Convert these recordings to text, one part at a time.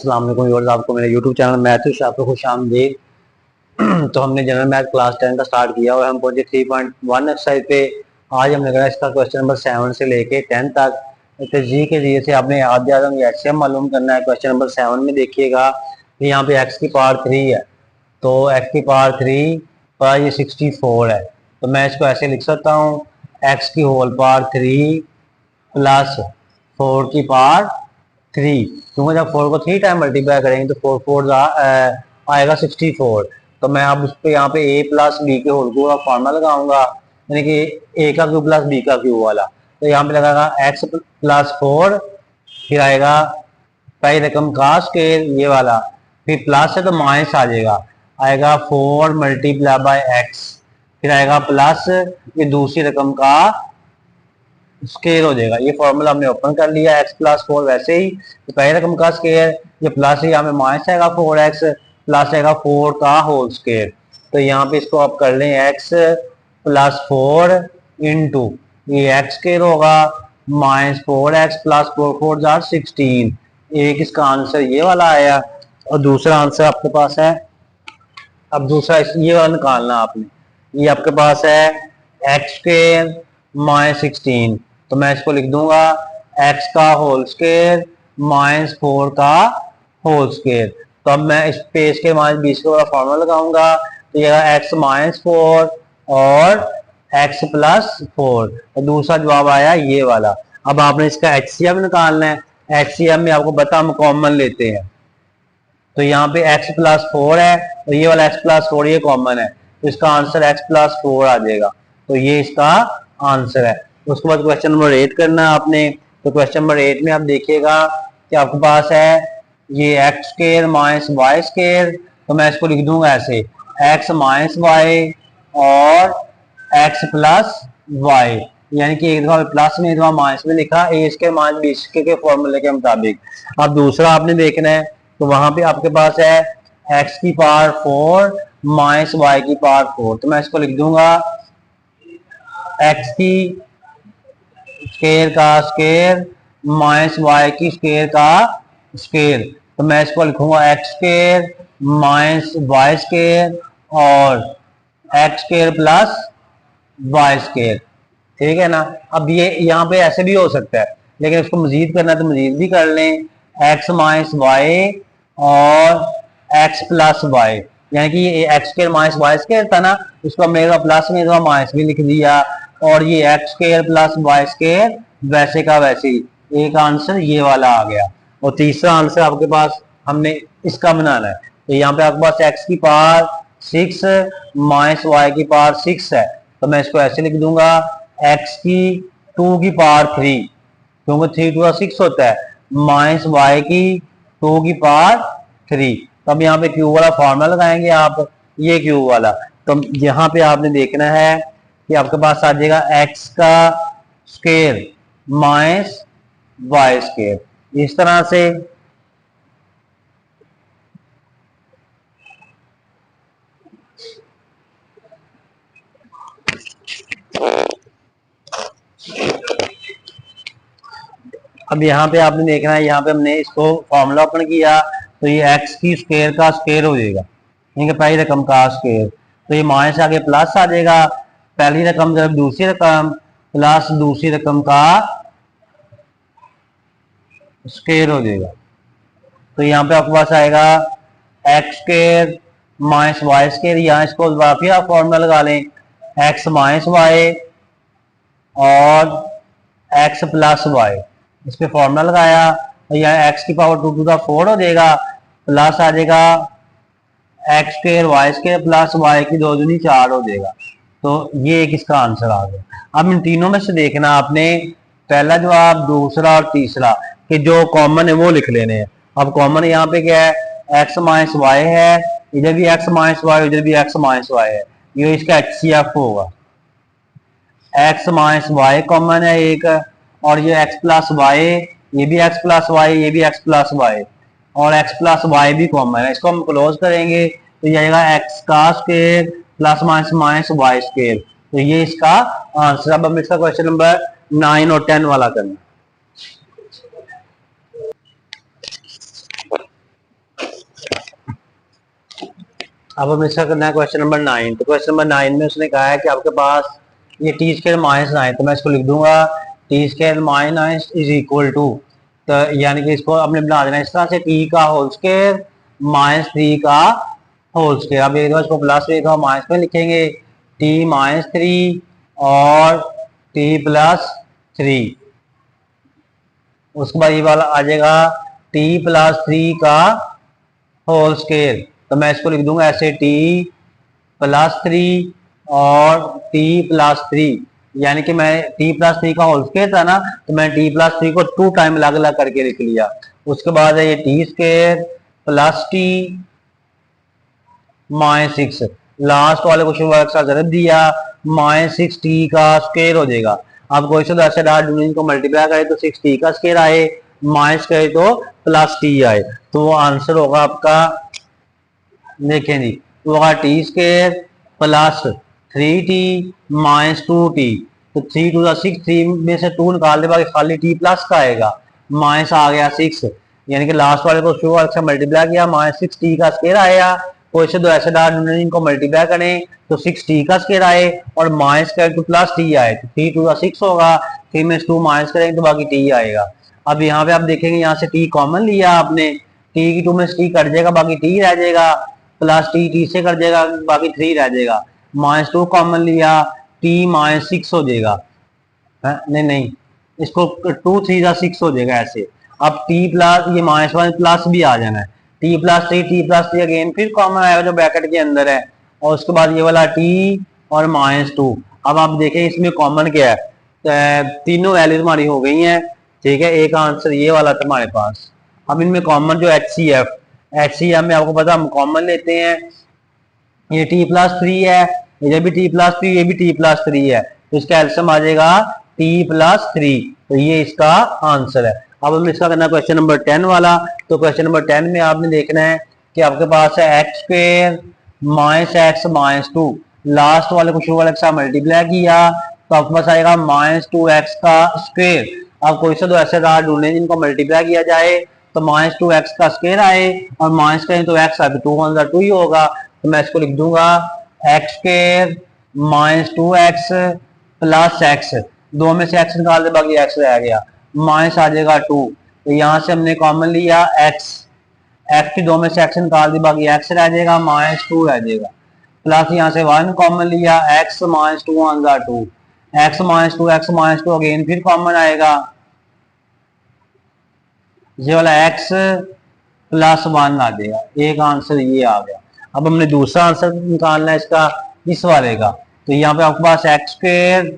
अस्सलाम वालेकुम व्यूअर्स, आपको मेरे YouTube चैनल मैथ विद आपको खुश आमदीद। तो हमने जनरल मैथ क्लास 10 का स्टार्ट किया और हम पहुंचे 3.1 एक्सरसाइज पे। आज हमने करा इसका क्वेश्चन नंबर 7 से लेके 10 तक जी के जरिए से आपने आधे आधम एचसीएम मालूम करना है। क्वेश्चन नंबर 7 में देखिएगा कि यहाँ पे x की पावर 3 है, तो x की पावर 3 पर ये 64 है। तो मैं इसको ऐसे लिख सकता हूँ, x की होल पावर 3 प्लस 4 की पावर 3, क्योंकि जब 4 को 3 टाइम मल्टीप्लाई करेंगे तो 4 4 आएगा 64। तो मैं अब उस पर यहाँ पे a प्लस बी के होल का फॉर्मूला लगाऊंगा, यानी कि a का क्यूब प्लस b का क्यूब वाला। तो यहाँ पे लगाएगा x प्लस 4, फिर आएगा पहली रकम का स्केयर ये वाला, फिर प्लस है तो माइनस आ जाएगा, आएगा 4 मल्टीप्लाई बाय x, फिर आएगा प्लस ये दूसरी रकम का स्केयर हो जाएगा। ये फॉर्मूला हमने ओपन कर लिया, x प्लस 4 वैसे ही तो पहली रकम का स्केयर, ये प्लस है, यहाँ पे माइनस आएगा 4x, प्लस आएगा 4 का होल स्केयर। तो यहाँ पे इसको आप कर लें x प्लस 4 इंटू ये x स्केयर होगा माइनस 4x प्लस 4 4 जार 16। एक इसका आंसर ये वाला आया और दूसरा आंसर आपके पास है। अब दूसरा ये वाला निकालना आपने, ये आपके पास है एक्स स्क्वायर माइनस 16, तो मैं इसको लिख दूंगा एक्स का होल स्क्वायर माइनस 4 का होल स्क्वायर। तो अब मैं इस पे इसके माइनस 20 का फॉर्मूला लगाऊंगा, तो ये एक्स माइनस 4 और एक्स प्लस 4, और दूसरा जवाब आया ये वाला। अब आपने इसका एचसीएम निकालना है। एचसीएम में आपको पता हम कॉमन लेते हैं, तो यहाँ पे x प्लस 4 है और ये वाला x प्लस 4 ये कॉमन है, तो इसका आंसर x प्लस 4 आ जाएगा। तो ये इसका आंसर है। उसके बाद क्वेश्चन नंबर 8 करना है आपने। तो क्वेश्चन नंबर 8 में आप देखिएगा कि आपके पास है ये X square minus Y square, तो मैं इसको लिख दूंगा ऐसे x माइनस वाई और x प्लस वाई, यानी कि एक दफा प्लस में एक दफा माइनस में लिखा, ए स्क्वायर माइनस बी स्क्वायर के फॉर्मूले के मुताबिक। अब दूसरा आपने देखना है, तो वहां पे आपके पास है x की पावर 4 माइनस वाई की पावर 4, तो मैं इसको लिख दूंगा x की स्केयर का स्केयर माइनस वाई की स्केयर का स्केयर। तो मैं इसको लिखूंगा X square minus Y square और X square plus Y square, ठीक है ना। अब ये यहाँ पे ऐसे भी हो सकता है, लेकिन इसको मजीद करना है तो मजीद भी कर लें, एक्स माइनस वाई और एक्स प्लस वाई, यानी कि ये X square minus Y square था ना, उसको मेरे प्लस में माइनस भी लिख दिया, और ये X square plus Y square वैसे का वैसे ही, एक आंसर ये वाला आ गया। और तीसरा आंसर आपके पास हमने इसका बनाना है, तो यहाँ पे आपके पास एक्स की पावर 6 माइनस वाई की पावर 6 है, तो मैं इसको ऐसे लिख दूंगा एक्स की 2 की पावर 3, क्योंकि 3 2 6 होता है, माइनस वाई की 2 की पावर 3। तो अब यहाँ पे क्यूब वाला फॉर्मूला लगाएंगे आप, ये क्यूब वाला। तो यहाँ पे आपने देखना है कि आपके पास आ जाएगा एक्स का स्क्वायर माइनस वाई स्क्वायर, इस तरह से। अब यहाँ पे आपने देखना है, यहाँ पे हमने इसको फॉर्मूला ओपन किया, तो ये एक्स की स्क्वायर का स्क्वायर हो जाएगा, यानी पहली रकम का स्क्वायर, तो ये माइनस आगे प्लस आ जाएगा, पहली रकम जब दूसरी रकम प्लस दूसरी रकम का स्क्वायर हो जाएगा। तो यहाँ पे आपके पास आएगा X square minus Y square, यहाँ इसको फिर आप फॉर्मूला लगा लें, एक्स माइनस वाई और एक्स प्लस वाई, इस पे फॉर्मूला लगाया, और यहाँ एक्स की पावर 2 टू द 4 हो जाएगा, प्लस आ जाएगा X square Y square plus Y की 2 दूनी 4 हो जाएगा। तो ये एक इसका आंसर आ गया। अब इन तीनों में से देखना आपने पहला जवाब, दूसरा और तीसरा, कि जो कॉमन है वो लिख लेने हैं। अब कॉमन यहाँ पे क्या है, एक्स माइनस वाई है, इधर भी एक्स माइनस वाई, इधर भी एक्स माइनस वाई है, ये इसका एचसीएफ होगा। एक्स माइनस वाई कॉमन है एक, और ये एक्स प्लस वाई, ये भी एक्स प्लस वाई, ये भी एक्स प्लस वाई, और एक्स प्लस वाई भी कॉमन है। इसको हम क्लोज करेंगे तो ये आएगा एक्स का square plus minus minus Y square, तो ये इसका आंसर। अब हम इसका क्वेश्चन नंबर 9 और 10 वाला करना। अब हमें इसका करना है क्वेश्चन नंबर 9। तो क्वेश्चन नंबर 9 में उसने कहा है कि आपके पास ये टी स्क्वायर माइनस 9, तो मैं इसको लिख दूंगा T square minus is equal to, तो यानी कि इसको हमने बना देना इस तरह से, टी का होल स्क्वायर माइनस 3 का होल स्क्वायर। अब एक बार इसको प्लस एक माइनस में लिखेंगे, टी माइनस 3 और टी प्लस 3। उसके बाद ये वाला आ जाएगा टी प्लस 3 का होल स्क्वायर, तो मैं इसको लिख दूंगा ऐसे टी प्लस 3 और टी प्लस 3, यानी कि मैं टी प्लस 3 का होल स्क्वायर था ना, तो मैं टी प्लस 3 को 2 टाइम अलग अलग करके लिख लिया। उसके बाद है ये T square plus T minus 6, last वाले क्वेश्चन वर्क का जरूर दिया, माइनस 6 टी का स्क्वायर हो जाएगा। अब क्वेश्चन ऐसे डाल दूंगे, को मल्टीप्लाई करे तो 6 टी का स्क्वायर आए, माइनस करे तो प्लस टी आए, तो वो आंसर होगा आपका, देखें जी, वो होगा T square plus 3t minus 2t। तो 3 टू 6, 3 में से 2 निकाल दे, बाकी खाली t प्लस का आएगा, माइनस आ गया 6, यानी कि लास्ट वाले को शो से मल्टीप्लाई किया, माइनस 6t का स्क्वायर आया। क्वेश्चन तो ऐसे डाल, इनको मल्टीप्लाई करें तो 6t का स्क्वायर आए और माइनस करें तो प्लस t आए, तो 3 टू 6 होगा, 3 में से 2 माइनस करेंगे तो बाकी t आएगा। अब यहाँ पे आप देखेंगे, यहाँ से t कॉमन लिया आपने, t की 2 में से t कट जाएगा, बाकी t रह जाएगा, प्लस टी से कट जाएगा, बाकी 3 रह जाएगा, माइनस 2 कॉमन लिया, टी माइनस 6 हो जाएगा, नहीं इसको 2 3 जा 6 हो जाएगा ऐसे। अब टी प्लस ये माइनस 1 प्लस भी आ जाना है, टी प्लस 3 अगेन फिर कॉमन आएगा जो ब्रैकेट के अंदर है, और उसके बाद ये वाला टी और माइनस 2। अब आप देखें इसमें कॉमन क्या है, तीनों वैल्यूज हमारी हो गई हैं, ठीक है, एक आंसर ये वाला था हमारे पास। अब इनमें कॉमन जो HCF में आपको पता हम कॉमन लेते हैं, ये t प्लस 3 है, ये भी t प्लस 3, ये भी t प्लस 3 है, तो इसका एल्सियम आ जाएगा t प्लस 3, तो ये इसका आंसर है। अब हम इसका करना क्वेश्चन नंबर 10 वाला। तो क्वेश्चन नंबर 10 में आपने देखना है कि आपके पास है x square minus x minus 2, last वाले को वाले के साथ मल्टीप्लाई किया तो आपके पास आएगा माइनस 2x का स्क्वायर। अब क्वेश्चन तो ऐसे रहा ढूंढने जिनको मल्टीप्लाई किया जाए तो माइनस 2x का स्क्वायर आए और माइनस करें तो x आए, तो 2 1 2 ही होगा, तो मैं इसको लिख दूंगा x square minus 2x plus x, 2 में से x निकाल दे बाकी x रह गया, माइनस आ जाएगा 2, तो यहाँ से हमने कॉमन लिया x की 2 में से x निकाल दी बाकी x रह जाएगा, माइनस 2 रह जाएगा, प्लस यहाँ से 1 कॉमन लिया, x minus 2 1 2, x minus 2 again फिर कॉमन आएगा, ये वाला x प्लस 1 आ जाएगा, एक आंसर ये आ गया। अब हमने दूसरा आंसर निकालना है इसका, इस वाले का, तो यहाँ पे आपके पास X square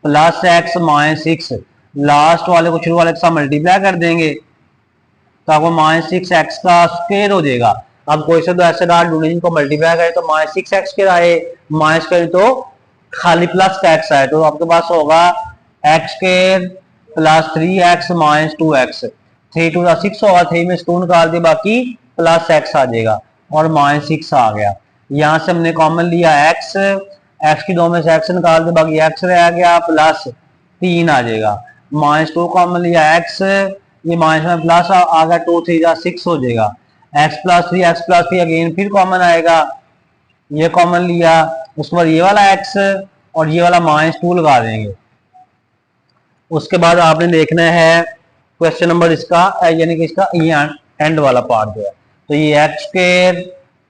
plus X minus 6, last वाले को शुरू वाले के साथ मल्टीप्लाई कर देंगे तो आपको माइनस 6x का स्क्वायर हो जाएगा। अब कोई से तो ऐसे डाल ढूंढे जिनको मल्टीप्लाई करें तो माइनस 6x स्क्वायर आए, माइनस करें तो खाली प्लस का x आए, तो आपके पास होगा X square plus 3x minus 2x, 3 two 6 होगा, 3 में 2 निकाल दिया बाकी प्लस x आ जाएगा और माइनस 6 आ गया। यहाँ से हमने कॉमन लिया x की 2 में से x निकाल दिया बाकी x रह गया, प्लस 3 आ जाएगा, माइनस 2 कॉमन लिया x, ये माइनस में प्लस आ गया, 2 3 जा 6 हो जाएगा, x प्लस 3 अगेन फिर कॉमन आएगा, ये कॉमन लिया, उसके बाद ये वाला x और ये वाला माइनस 2 लगा देंगे। उसके बाद आपने देखना है क्वेश्चन नंबर इसका, यानी कि इसका ये एंड वाला पार्ट जो है, तो ये X square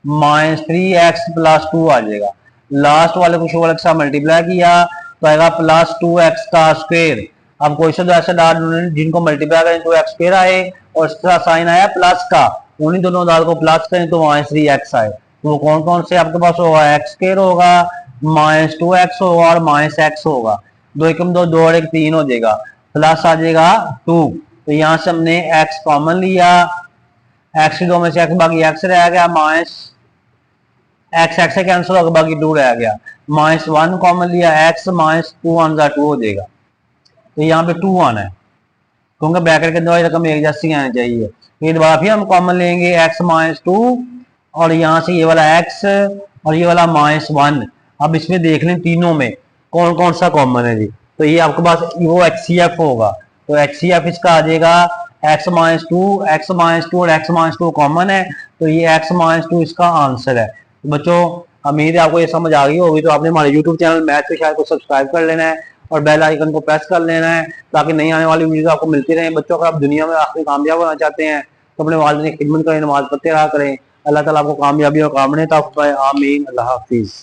minus 3x plus 2 आ जाएगा, लास्ट वाले को वाले के साथ मल्टीप्लाई किया तो आएगा प्लस 2x का स्क्वायर। अब क्वेश्चन तो ऐसे डाल जिनको मल्टीप्लाई करें तो एक्स स्क्वायर आए और इसका साइन आया प्लस का, उन्हीं दोनों दाल को प्लस करें तो माइनस 3x आए, तो वो कौन कौन से आपके पास होगा, एक्स स्क्वायर होगा, माइनस 2x होगा और माइनस x होगा, 2 एकम 2 2 और 1 3 हो जाएगा, प्लस आ जाएगा 2, तो यहाँ से हमने x कॉमन लिया, x की 2 में से x बाकी x रह गया, माइनस x से कैंसिल होगा बाकी 2 रह गया, माइनस 1 कॉमन लिया, x माइनस 2 1 2 हो जाएगा, तो यहाँ पे 2 आना है क्योंकि ब्रैकेट के अंदर रकम एक जैसी आनी चाहिए। ये दोबारा फिर हम कॉमन लेंगे x माइनस 2 और यहाँ से ये वाला x और ये वाला माइनस 1। अब इसमें देख लें तीनों में कौन कौन सा कॉमन है जी, तो ये आपके पास वो HCF होगा, तो HCF इसका आ जाएगा x माइनस 2 और x माइनस 2 कॉमन है, तो ये x माइनस 2 इसका आंसर है। बच्चों उम्मीद है आपको ये समझ आ गई होगी, तो आपने हमारे यूट्यूब चैनल मैथ के शायद को सब्सक्राइब कर लेना है और बेल आइकन को प्रेस कर लेना है, ताकि नई आने वाली वीडियो आपको मिलती रहे। बच्चों, अगर आप दुनिया में आखिर कामयाब होना चाहते हैं तो अपने वालिदैन की खिदमत करें, नमाज पढ़ते रहा करें। अल्लाह ताला आपको कामयाबी और कामने तक आमीन। अल्लाह हाफिज।